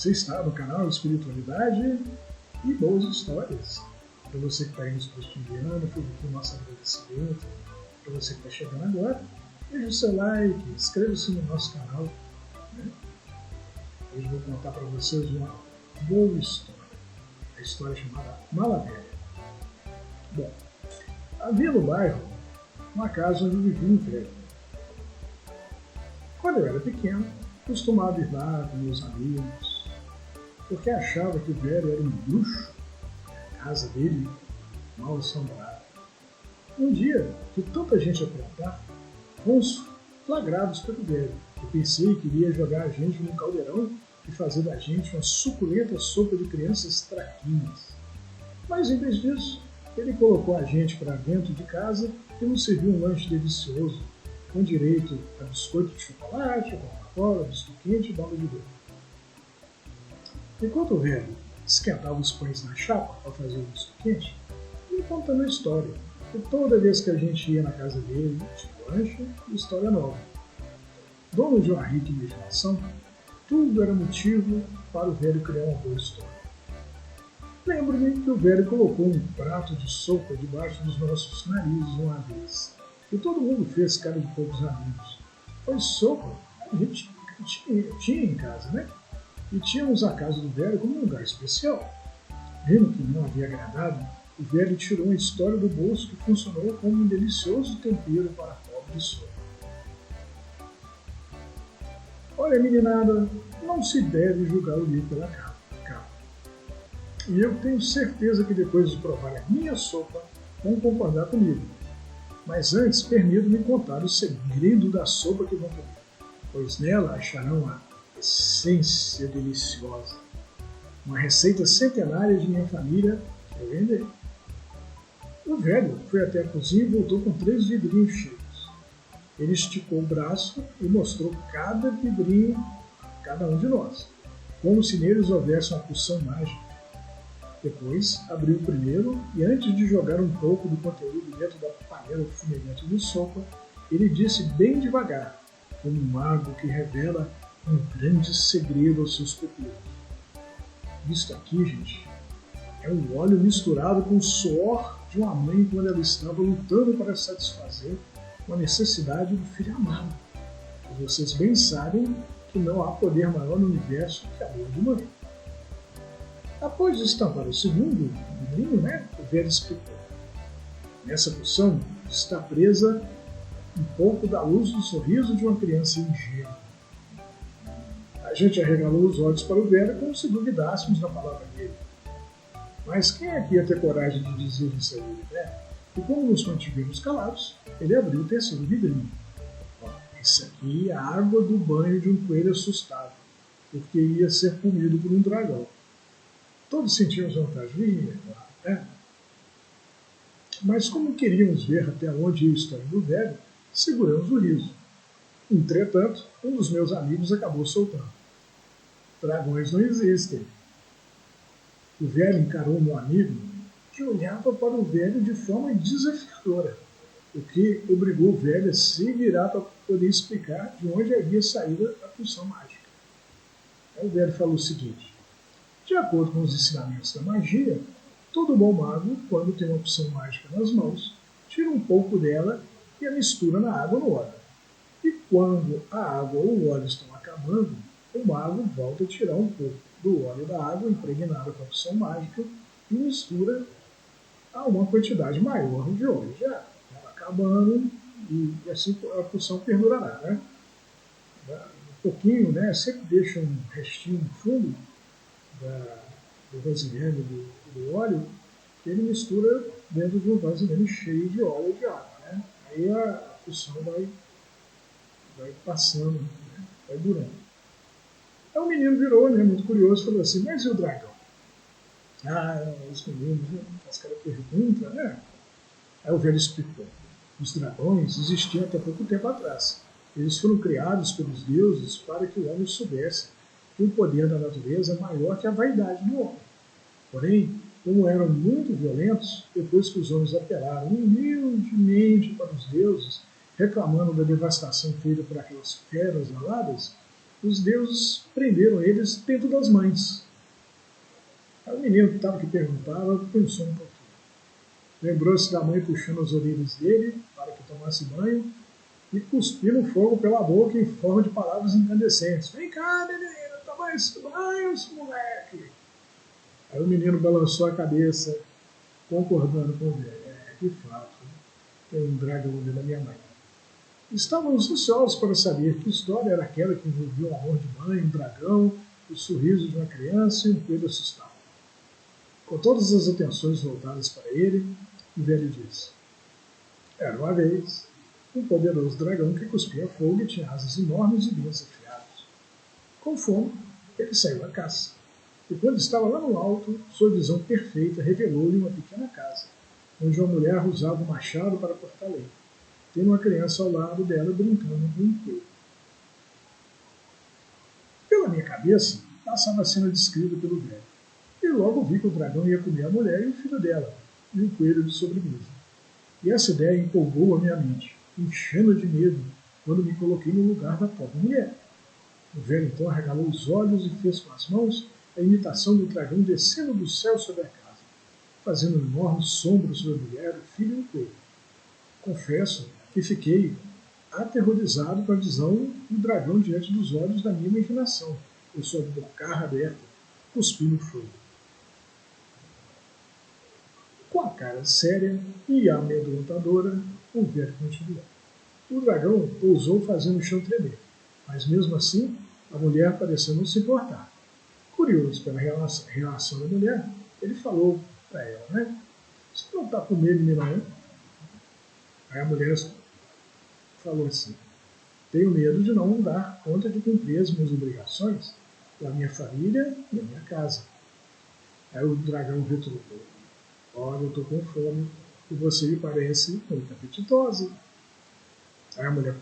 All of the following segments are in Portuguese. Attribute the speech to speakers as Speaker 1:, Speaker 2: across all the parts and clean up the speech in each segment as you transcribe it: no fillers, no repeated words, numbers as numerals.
Speaker 1: Você está no canal Espiritualidade e Boas Histórias. Para você que está aí nos prestigiando, fica aqui o nosso agradecimento. Para você que está chegando agora, deixe o seu like, inscreva-se no nosso canal. Né? Hoje eu vou contar para vocês uma boa história. A história chamada Mala Velha. Bom, havia no bairro uma casa onde vivia um velho. Quando eu era pequeno, costumava ir lá com meus amigos, porque achava que o velho era um bruxo, a casa dele mal assombrada. Um dia, de tanta gente aprontar, fomos flagrados pelo velho. Eu pensei que iria jogar a gente num caldeirão e fazer da gente uma suculenta sopa de crianças traquinhas. Mas em vez disso, ele colocou a gente para dentro de casa e nos serviu um lanche delicioso, com direito a biscoito de chocolate, Coca-Cola, misto quente e bala de doce. Enquanto o velho esquentava os pães na chapa para fazer o misto quente, ele contando a história. E toda vez que a gente ia na casa dele, tinha lanche e história nova. Dono de uma rica imaginação, tudo era motivo para o velho criar uma boa história. Lembro-me que o velho colocou um prato de sopa debaixo dos nossos narizes uma vez. E todo mundo fez cara de poucos amigos. Pois sopa a gente tinha em casa, né? E tínhamos a casa do velho como um lugar especial. Vendo que não havia agradado, o velho tirou uma história do bolso que funcionou como um delicioso tempero para a pobre sopa. Olha, meninada, não se deve julgar o livro pela capa. E eu tenho certeza que depois de provar a minha sopa, vão concordar comigo. Mas antes, permito-me contar o segredo da sopa que vão comer, pois nela acharão a essência deliciosa, uma receita centenária de minha família que eu vendei. O velho foi até a cozinha e voltou com 3 vidrinhos cheios. Ele esticou o braço e mostrou cada vidrinho a cada um de nós, como se neles houvesse uma poção mágica. Depois, abriu o primeiro e, antes de jogar um pouco do conteúdo dentro da panela fumegante de sopa, ele disse bem devagar, como um mago que revela um grande segredo aos seus pupilos. Isto aqui, gente, é um óleo misturado com o suor de uma mãe quando ela estava lutando para satisfazer uma necessidade do filho amado. E vocês bem sabem que não há poder maior no universo que a dor de mãe. Após de estampar o segundo vidrinho, o velho explicou. Nessa poção está presa um pouco da luz do sorriso de uma criança ingênua. A gente arregalou os olhos para o velho como se duvidássemos da palavra dele. Mas quem aqui ia ter coragem de dizer isso a ele, né? E como nos mantivemos calados, ele abriu o terceiro vidrinho. Esse aqui é a água do banho de um coelho assustado, porque ia ser comido por um dragão. Todos sentíamos vontade de ir, né? Mas como queríamos ver até onde ia a história do velho, seguramos o riso. Entretanto, um dos meus amigos acabou soltando. Dragões não existem. O velho encarou meu amigo que olhava para o velho de forma desafiadora, o que obrigou o velho a se virar para poder explicar de onde havia saído a poção mágica. Aí o velho falou o seguinte: de acordo com os ensinamentos da magia, todo bom mago, quando tem uma poção mágica nas mãos, tira um pouco dela e a mistura na água ou no óleo. E quando a água ou o óleo estão acabando, o mago volta a tirar um pouco do óleo da água impregnada com a poção mágica e mistura a uma quantidade maior de óleo de água. Ela acabando e assim a poção perdurará. Né? Um pouquinho, sempre deixa um restinho no fundo do vasilhame do óleo, que ele mistura dentro de um vasilhame cheio de óleo e de água. Né? Aí a poção vai passando, vai durando. Aí o menino virou, muito curioso, e falou assim: mas e o dragão? Os meninos fazem aquela pergunta, né? Aí o velho explicou: os dragões existiam até pouco tempo atrás. Eles foram criados pelos deuses para que o homem soubesse que o poder da natureza é maior que a vaidade do homem. Porém, como eram muito violentos, depois que os homens apelaram humildemente para os deuses, reclamando da devastação feita por aquelas feras aladas, os deuses prenderam eles dentro das mães. Aí o menino que estava que perguntava pensou um pouquinho. Lembrou-se da mãe puxando as orelhas dele para que tomasse banho e cuspindo fogo pela boca em forma de palavras incandescentes. Vem cá, menino, toma esse banho, moleque. Aí o menino balançou a cabeça, concordando com o velho. De fato, tem um dragão dentro da minha mãe. Estávamos ansiosos para saber que história era aquela que envolvia o amor de mãe, um dragão, o sorriso de uma criança e um coelho assustado. Com todas as atenções voltadas para ele, o velho disse: era uma vez um poderoso dragão que cuspia fogo e tinha asas enormes e dentes afiados. Com fome, ele saiu à caça. E quando estava lá no alto, sua visão perfeita revelou-lhe uma pequena casa, onde uma mulher usava um machado para cortar lenha, tendo uma criança ao lado dela brincando com um coelho. Pela minha cabeça, passava a cena descrita pelo velho, e logo vi que o dragão ia comer a mulher e o filho dela, e o coelho de sobremesa. E essa ideia empolgou a minha mente, enchendo de medo, quando me coloquei no lugar da pobre mulher. O velho então arregalou os olhos e fez com as mãos a imitação do dragão descendo do céu sobre a casa, fazendo um enorme sombra sobre a mulher, o filho e o coelho. Confesso que fiquei aterrorizado com a visão do dragão diante dos olhos da minha imaginação, com sua bocarra aberta, cuspindo fogo. Com a cara séria e amedrontadora, o velho continuou. O dragão pousou fazendo o chão tremer, mas mesmo assim a mulher pareceu não se importar. Curioso pela reação da mulher, ele falou para ela, né? Você não está com medo de mim, não? Aí a mulher falou assim: tenho medo de não dar conta de cumprir as minhas obrigações pela minha família e a minha casa. Aí o dragão retrucou: olha, eu estou com fome e você me parece muito apetitosa. Aí a mulher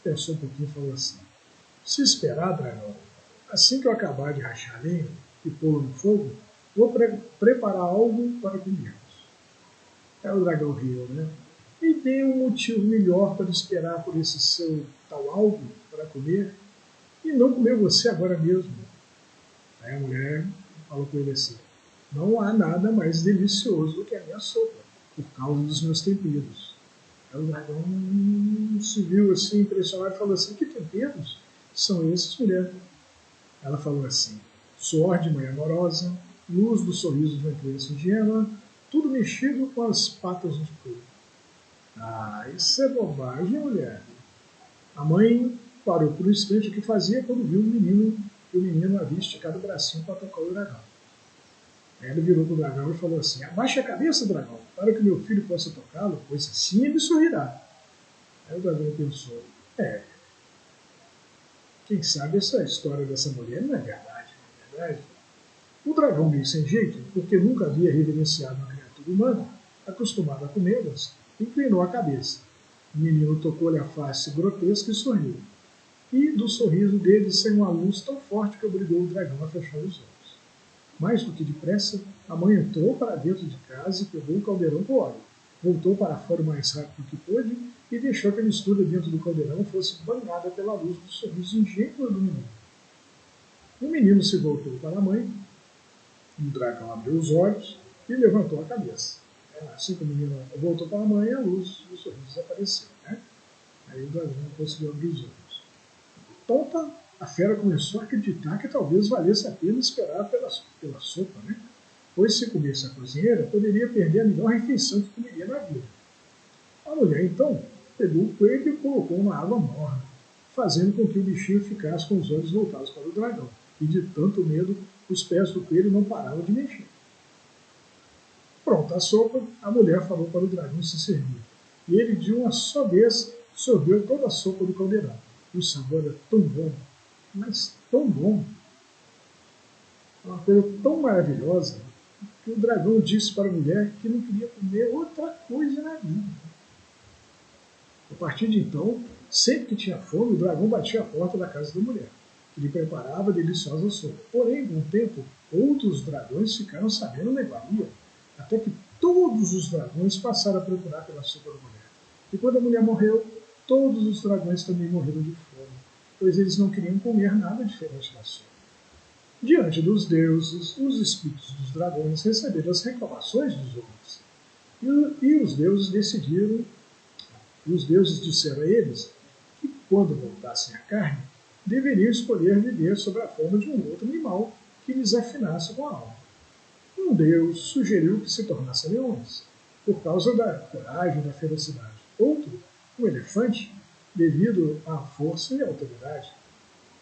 Speaker 1: pensou um pouquinho e falou assim: se esperar, dragão, assim que eu acabar de rachar a lenha e pô-la no fogo, vou preparar algo para comermos. Aí o dragão riu, né? E tem um motivo melhor para esperar por esse seu tal algo para comer e não comer você agora mesmo. Aí a mulher falou com ele assim: não há nada mais delicioso do que a minha sopa, por causa dos meus temperos. Aí o dragão se viu assim, impressionado, e falou assim: que temperos são esses, mulher? Ela falou assim: suor de mãe amorosa, luz do sorriso de uma criança ingênua, tudo mexido com as patas do coelho. Ah, isso é bobagem, mulher. A mãe parou por um instante o que fazia quando viu que o menino havia esticado o bracinho para tocar o dragão. Aí ele virou para o dragão e falou assim: abaixe a cabeça, dragão, para que meu filho possa tocá-lo, pois assim ele sorrirá. Aí o dragão pensou: quem sabe essa história dessa mulher não é verdade, não é verdade? O dragão, meio sem jeito, porque nunca havia reverenciado uma criatura humana, acostumada a comê-las, inclinou a cabeça. O menino tocou-lhe a face grotesca e sorriu. E do sorriso dele saiu uma luz tão forte que obrigou o dragão a fechar os olhos. Mais do que depressa, a mãe entrou para dentro de casa e pegou um caldeirão com óleo. Voltou para fora o mais rápido que pôde e deixou que a mistura dentro do caldeirão fosse banhada pela luz do sorriso ingênuo do menino. O menino se voltou para a mãe, o dragão abriu os olhos e levantou a cabeça. Assim que o menino voltou para a mãe, a luz do sorriso desapareceu. Né? Aí o dragão não conseguiu abrir os olhos. Tonta, a fera começou a acreditar que talvez valesse a pena esperar pela sopa, né? Pois se comesse a cozinheira, poderia perder a melhor refeição que comeria na vida. A mulher, então, pegou o coelho e colocou na água morna, fazendo com que o bichinho ficasse com os olhos voltados para o dragão. E de tanto medo, os pés do coelho não paravam de mexer. Pronta a sopa, a mulher falou para o dragão se servir. E ele, de uma só vez, sorveu toda a sopa do caldeirão. O sabor era tão bom, mas tão bom, uma coisa tão maravilhosa, que o dragão disse para a mulher que não queria comer outra coisa na vida. A partir de então, sempre que tinha fome, o dragão batia a porta da casa da mulher. Ele preparava a deliciosa sopa. Porém, com o tempo, outros dragões ficaram sabendo da iguaria, até que todos os dragões passaram a procurar pela sopa da mulher. E quando a mulher morreu, todos os dragões também morreram de fome. pois eles não queriam comer nada diferente da sopa. Diante dos deuses, os espíritos dos dragões receberam as reclamações dos homens. E os deuses disseram a eles que, quando voltassem à carne, deveriam escolher viver sob a forma de um outro animal que lhes afinasse com a alma. Um deus sugeriu que se tornassem leões, por causa da coragem e da ferocidade. Outro, um elefante, devido à força e à autoridade.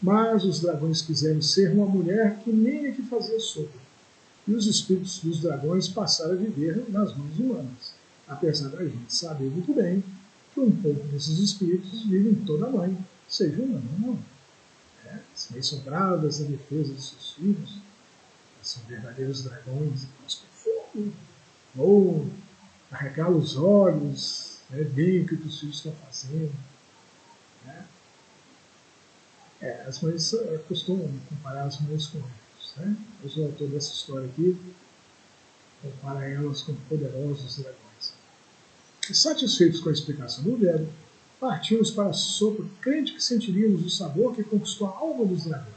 Speaker 1: Mas os dragões quiseram ser uma mulher que nem a que fazia sopa. E os espíritos dos dragões passaram a viver nas mãos humanas, apesar da gente saber muito bem que um pouco desses espíritos vivem em toda mãe, seja humana ou não. As mães são bravas na defesa de seus filhos, são verdadeiros dragões e cuspem fogo, ou arregalam os olhos, veem o que os filhos estão fazendo. Né? As mães costumam comparar as mães com anjos. Né? Mas o autor dessa história aqui compara elas com poderosos dragões. E satisfeitos com a explicação do velho, partimos para a sopa, crente que sentiríamos o sabor que conquistou a alma dos dragões.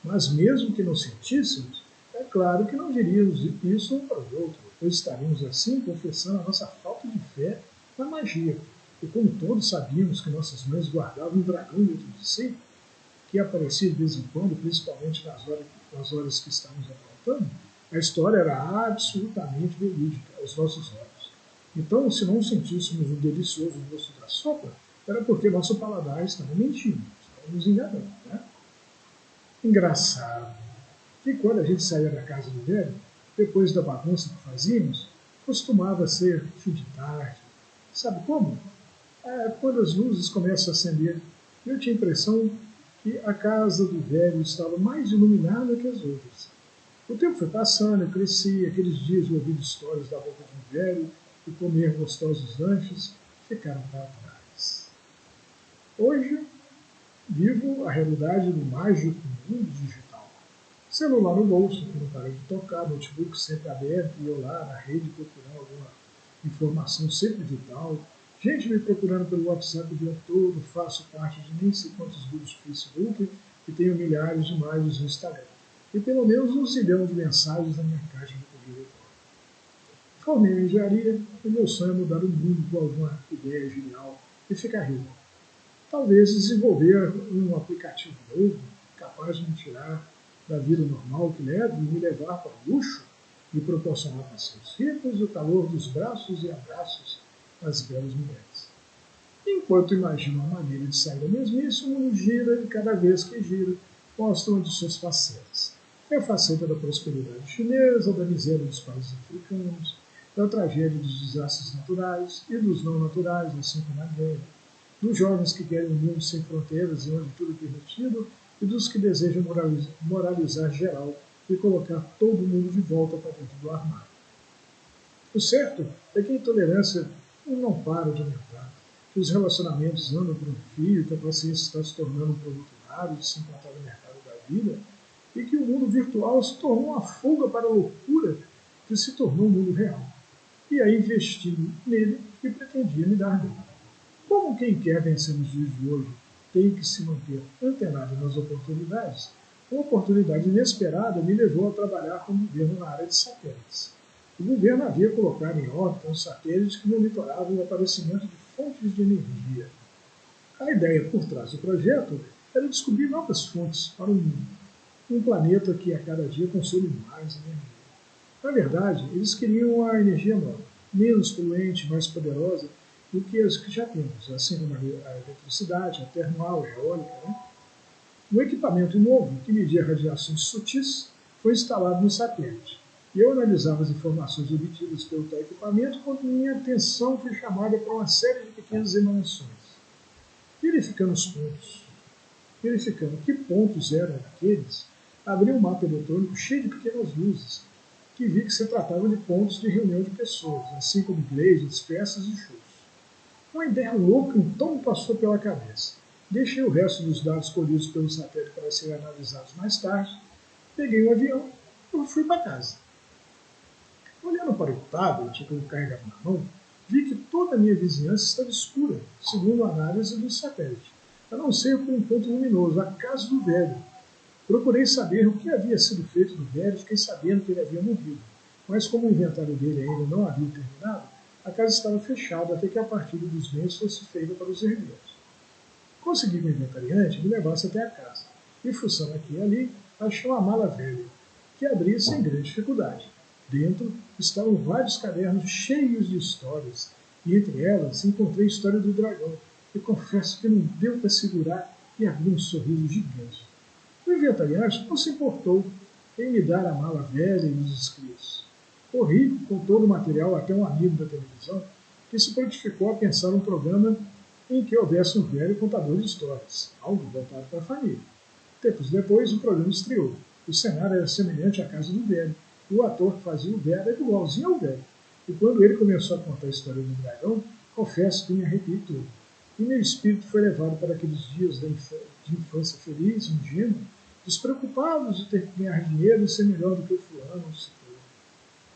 Speaker 1: Mas mesmo que não sentíssemos, é claro que não diríamos isso um para o outro, pois estaríamos assim confessando a nossa falta de fé na magia. E como todos sabíamos que nossas mães guardavam um dragão dentro de si, que aparecia de vez em quando, principalmente nas horas que estávamos aprontando, a história era absolutamente verídica aos nossos olhos. Então, se não sentíssemos o delicioso gosto da sopa, era porque nosso paladar estava mentindo, estava nos enganando. Né? Engraçado que quando a gente saía da casa do velho, depois da bagunça que fazíamos, costumava ser fim de tarde. Sabe como? Quando as luzes começam a acender, eu tinha a impressão que a casa do velho estava mais iluminada que as outras. O tempo foi passando, eu cresci, aqueles dias de ouvir histórias da boca de um velho e comer gostosos lanches ficaram para trás. Hoje, vivo a realidade do mágico mundo digital. Celular no bolso, que não para de tocar, notebook sempre aberto e eu lá na rede procurando alguma informação sempre vital. Gente me procurando pelo WhatsApp o dia todo, faço parte de nem sei quantos grupos do Facebook e tenho milhares de imagens no Instagram. E pelo menos 1 zilhão de mensagens na minha caixa de correio eletrônico. Formei em engenharia e meu sonho é mudar o mundo com alguma ideia genial e ficar rico. Talvez desenvolver um aplicativo novo capaz de me tirar da vida normal que levo e me levar para o luxo e proporcionar passeios ricos e o calor dos braços e abraços das belas mulheres. Enquanto imagino a maneira de sair da mesmice, o mundo gira e cada vez que gira mostra uma de suas facetas. É a faceta da prosperidade chinesa, da miséria dos países africanos, da tragédia dos desastres naturais e dos não naturais, assim como a guerra, dos jovens que querem um mundo sem fronteiras e onde tudo é permitido, e dos que desejam moralizar geral e colocar todo mundo de volta para dentro do armário. O certo é que a intolerância não para de aumentar, que os relacionamentos andam por um fio, que a paciência está se tornando um produto raro de se encontrar no mercado da vida, e que o mundo virtual se tornou uma fuga para a loucura que se tornou um mundo real. E aí investi nele e pretendia me dar dele. Como quem quer vencer nos dias de hoje tem que se manter antenado nas oportunidades, uma oportunidade inesperada me levou a trabalhar com o governo na área de satélites. O governo havia colocado em órbita um satélite que monitorava o aparecimento de fontes de energia. A ideia por trás do projeto era descobrir novas fontes para um planeta que a cada dia consome mais energia. Na verdade, eles queriam a energia nova, menos poluente, mais poderosa do que as que já temos, assim como a eletricidade, a termal, a eólica. Né? Um equipamento novo que media radiações sutis foi instalado no satélite. E eu analisava as informações obtidas pelo tal equipamento quando minha atenção foi chamada para uma série de pequenas emanações. Verificando os pontos, verificando que pontos eram aqueles, abri um mapa eletrônico cheio de pequenas luzes, que vi que se tratava de pontos de reunião de pessoas, assim como igrejas, festas e shows. Uma ideia louca então me passou pela cabeça. Deixei o resto dos dados colhidos pelo satélite para serem analisados mais tarde, peguei um avião e fui para casa. Olhando para o tablet que eu carregava na mão, vi que toda a minha vizinhança estava escura, segundo a análise do satélite. a não ser por um ponto luminoso, a casa do velho. Procurei saber o que havia sido feito do velho e fiquei sabendo que ele havia morrido. Mas como o inventário dele ainda não havia terminado, a casa estava fechada até que a partilha dos bens fosse feita para os herdeiros. Consegui que o inventariante me levasse até a casa, e fuçando aqui e ali, achou a mala velha, que abri sem grande dificuldade. Dentro estavam vários cadernos cheios de histórias, e entre elas encontrei a história do dragão, e confesso que não deu para segurar e abri um sorriso gigante. O inventariante não se importou em me dar a mala velha e os escritos. Corri com todo o material até um amigo da televisão que se prontificou a pensar um programa em que houvesse um velho contador de histórias, algo voltado para a família. Tempos depois, o programa estreou. O cenário era semelhante à casa do velho, e o ator que fazia o velho era igualzinho ao velho. E quando ele começou a contar a história do dragão, confesso que me arrepiei todo. E meu espírito foi levado para aqueles dias de infância feliz, ingênua, despreocupados de ter que ganhar dinheiro e ser melhor do que o fulano ou ciclano.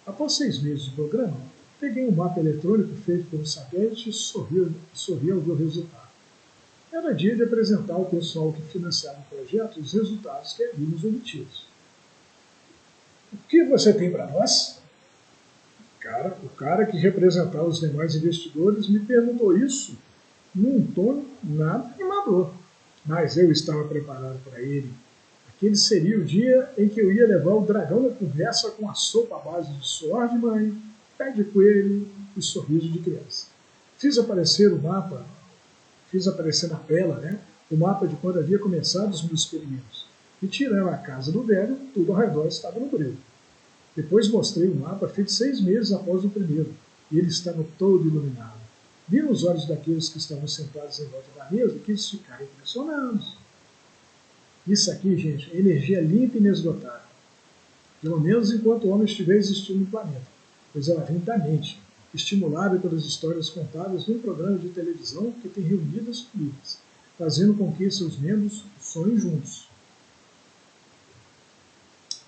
Speaker 1: Após 6 meses de programa, peguei um mapa eletrônico feito pelo satélite e sorri ao ver o resultado. Era dia de apresentar ao pessoal que financiava o projeto os resultados que havíamos obtidos. O que você tem para nós? O cara que representava os demais investidores me perguntou isso num tom nada animador. Mas eu estava preparado para ele. Aquele seria o dia em que eu ia levar o dragão na conversa com a sopa à base de suor de mãe, pé de coelho e sorriso de criança. Fiz aparecer na tela, o mapa de quando havia começado os meus experimentos. E tirando a casa do velho, tudo ao redor estava no breu. Depois mostrei o mapa feito 6 meses após o primeiro, e ele estava todo iluminado. Vi nos olhos daqueles que estavam sentados em volta da mesa que eles ficaram impressionados. Isso aqui, gente, é energia limpa e inesgotável. Pelo menos enquanto o homem estiver existindo no planeta, pois ela vem da mente, estimulada pelas histórias contadas num programa de televisão que tem reunido as famílias, fazendo com que seus membros sonhem juntos.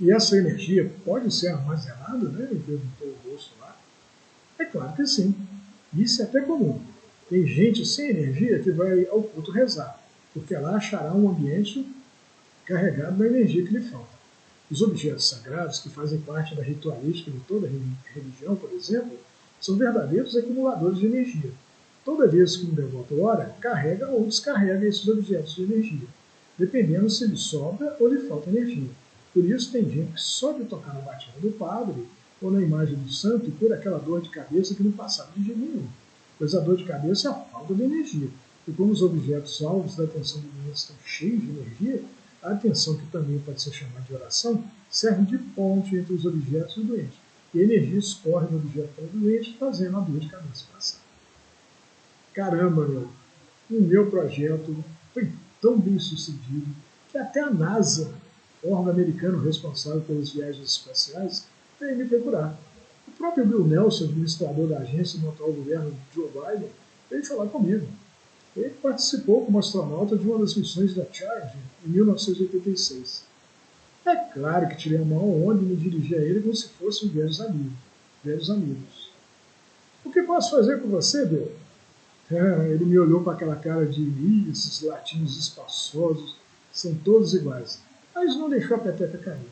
Speaker 1: E essa energia pode ser armazenada, me perguntou o moço lá. É claro que sim. Isso é até comum. Tem gente sem energia que vai ao culto rezar, porque lá achará um ambiente carregado da energia que lhe falta. Os objetos sagrados, que fazem parte da ritualística de toda religião, por exemplo, são verdadeiros acumuladores de energia. Toda vez que um devoto ora, carrega ou descarrega esses objetos de energia, dependendo se lhe sobra ou lhe falta energia. Por isso tem gente que só de tocar no batismo do padre ou na imagem do santo cura aquela dor de cabeça que não passava de jeito nenhum, pois a dor de cabeça é a falta de energia. E como os objetos alvos da atenção do doente estão cheios de energia, a atenção, que também pode ser chamada de oração, serve de ponte entre os objetos e o doente. E a energia escorre do objeto para o doente, fazendo a dor de cabeça passar. Caramba, o meu projeto foi tão bem sucedido que até a NASA, órgão americano responsável pelas viagens espaciais, veio me procurar. O próprio Bill Nelson, administrador da agência no atual governo Joe Biden, veio falar comigo. Ele participou como astronauta de uma das missões da Challenger em 1986. É claro que tirei a mão onde me dirigi a ele como se fossem velhos amigos. O que posso fazer por você, Bill? Ele me olhou com aquela cara de esses latinos espaçosos, são todos iguais, mas não deixou a peteca cair.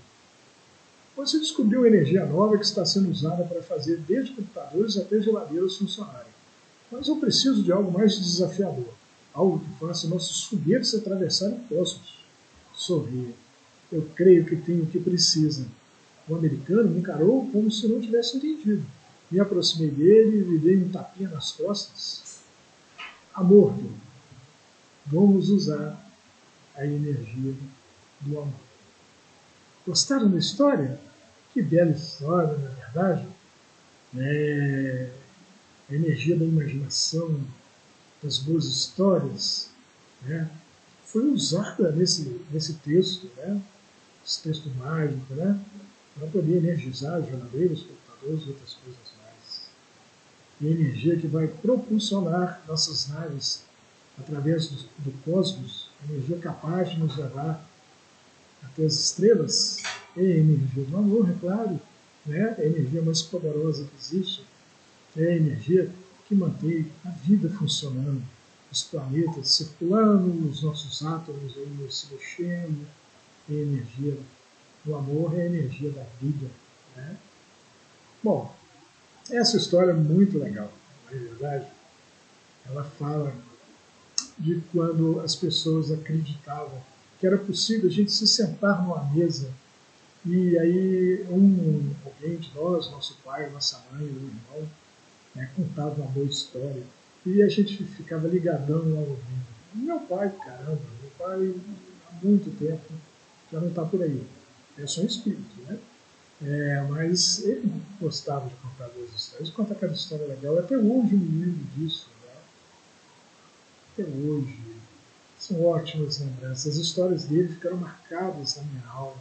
Speaker 1: Você descobriu uma energia nova que está sendo usada para fazer desde computadores até geladeiras funcionarem. Mas eu preciso de algo mais desafiador, algo que faça nossos foguetes atravessarem o cosmos. Sorria. Eu creio que tenho o que precisa. O americano me encarou como se não tivesse entendido. Me aproximei dele e lhe dei um tapinha nas costas. Amor, vamos usar a energia do amor. Gostaram da história? Que bela história, na verdade. A energia da imaginação, das boas histórias, foi usada nesse texto, esse texto mágico, para poder energizar geladeiros, computadores e outras coisas mais. E a energia que vai propulsionar nossas naves através do cosmos, a energia capaz de nos levar até as estrelas, é a energia do amor, é claro, é a energia mais poderosa que existe, é a energia que mantém a vida funcionando, os planetas circulando, os nossos átomos aí se mexendo, e a energia do amor é a energia da vida. Né? Bom, essa história é muito legal, não é verdade? Ela fala de quando as pessoas acreditavam que era possível a gente se sentar numa mesa e aí alguém de nós, nosso pai, nossa mãe, o irmão, né, contava uma boa história e a gente ficava ligadão lá ouvindo. Meu pai, caramba, meu pai há muito tempo já não está por aí. É só um espírito, né? Mas ele gostava de contar boas histórias, conta cada história legal. Até hoje eu me lembro disso, né? Até hoje. São ótimas lembranças. As histórias dele ficaram marcadas na minha alma.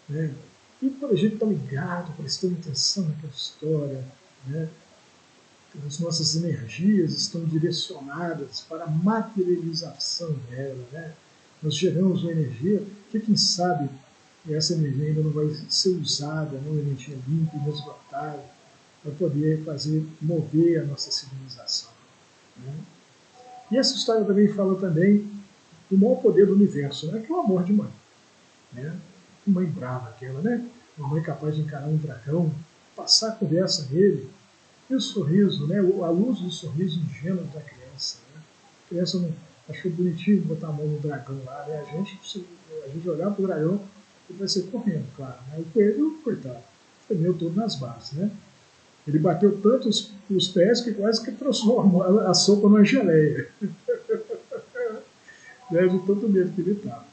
Speaker 1: Né? E quando a gente está ligado, prestando atenção naquela história, né? As nossas energias estão direcionadas para a materialização dela. Né? Nós geramos uma energia que, quem sabe, essa energia ainda não vai ser usada, uma energia limpa, inesgotável, para poder fazer mover a nossa civilização. Né? E essa história também fala também do maior poder do universo, né? Que é o amor de mãe. Né? Mãe brava aquela, né? Uma mãe capaz de encarar um dragão, passar a conversa nele, e o sorriso, né? A luz do sorriso ingênuo da criança. Né? A criança não achou bonitinho botar a mão no dragão lá, né? A gente olhar para o dragão e vai ser correndo, claro. Né? O coelho, coitado, tremeu todo nas bases, né? Ele bateu tanto os pés que quase que transformou a sopa numa geleia. Né? De tanto medo que ele estava.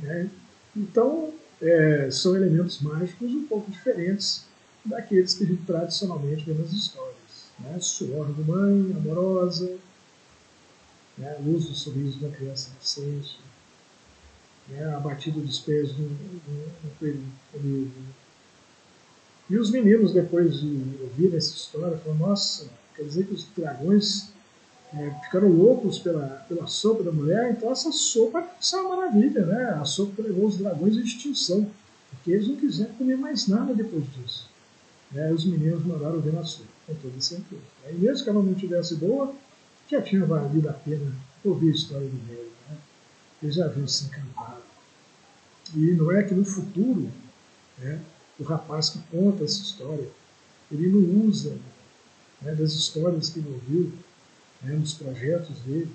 Speaker 1: Né? Então, são elementos mágicos um pouco diferentes daqueles que a gente tradicionalmente vê nas histórias. Né? Suor de mãe, amorosa, né? A luz do sorriso da criança inocente, né? A batida dos pés do coelho. E os meninos, depois de ouvir essa história, falaram, nossa, quer dizer que os dragões ficaram loucos pela sopa da mulher, então essa sopa deve ser uma maravilha, né? A sopa que levou os dragões à extinção, porque eles não quiseram comer mais nada depois disso. Os meninos mandaram ver na sopa, com toda certeza. E mesmo que ela não tivesse boa, já tinha valido a pena ouvir a história do velho. Né? Eles já haviam se encantado. E não é que no futuro, né, o rapaz que conta essa história, ele não usa, né, das histórias que ele ouviu, né, nos projetos dele.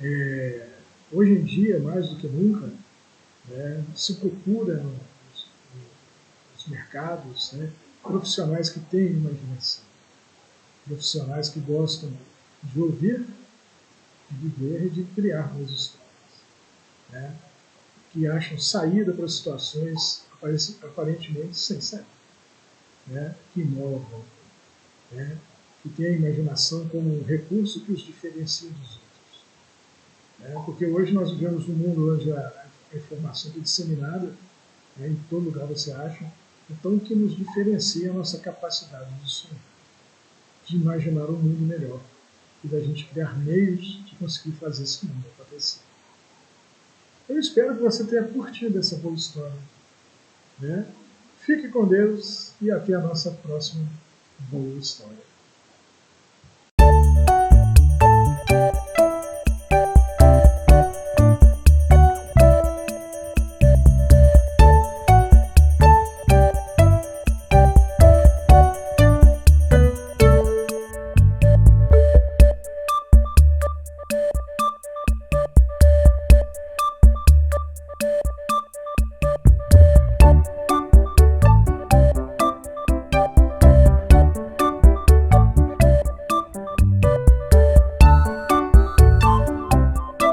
Speaker 1: Né? Hoje em dia, mais do que nunca, né, se procura nos mercados, né, profissionais que têm imaginação, profissionais que gostam de ouvir, de viver e de criar boas histórias. Né? Que acham saída para situações aparentemente sem saída, né? Que inovam, né? Que têm a imaginação como um recurso que os diferencia dos outros. Né? Porque hoje nós vivemos num mundo onde a informação é disseminada, né? Em todo lugar você acha, então o que nos diferencia é a nossa capacidade de sonhar, de imaginar um mundo melhor e da gente criar meios de conseguir fazer esse mundo acontecer. Eu espero que você tenha curtido essa boa história. Né? Fique com Deus e até a nossa próxima boa história.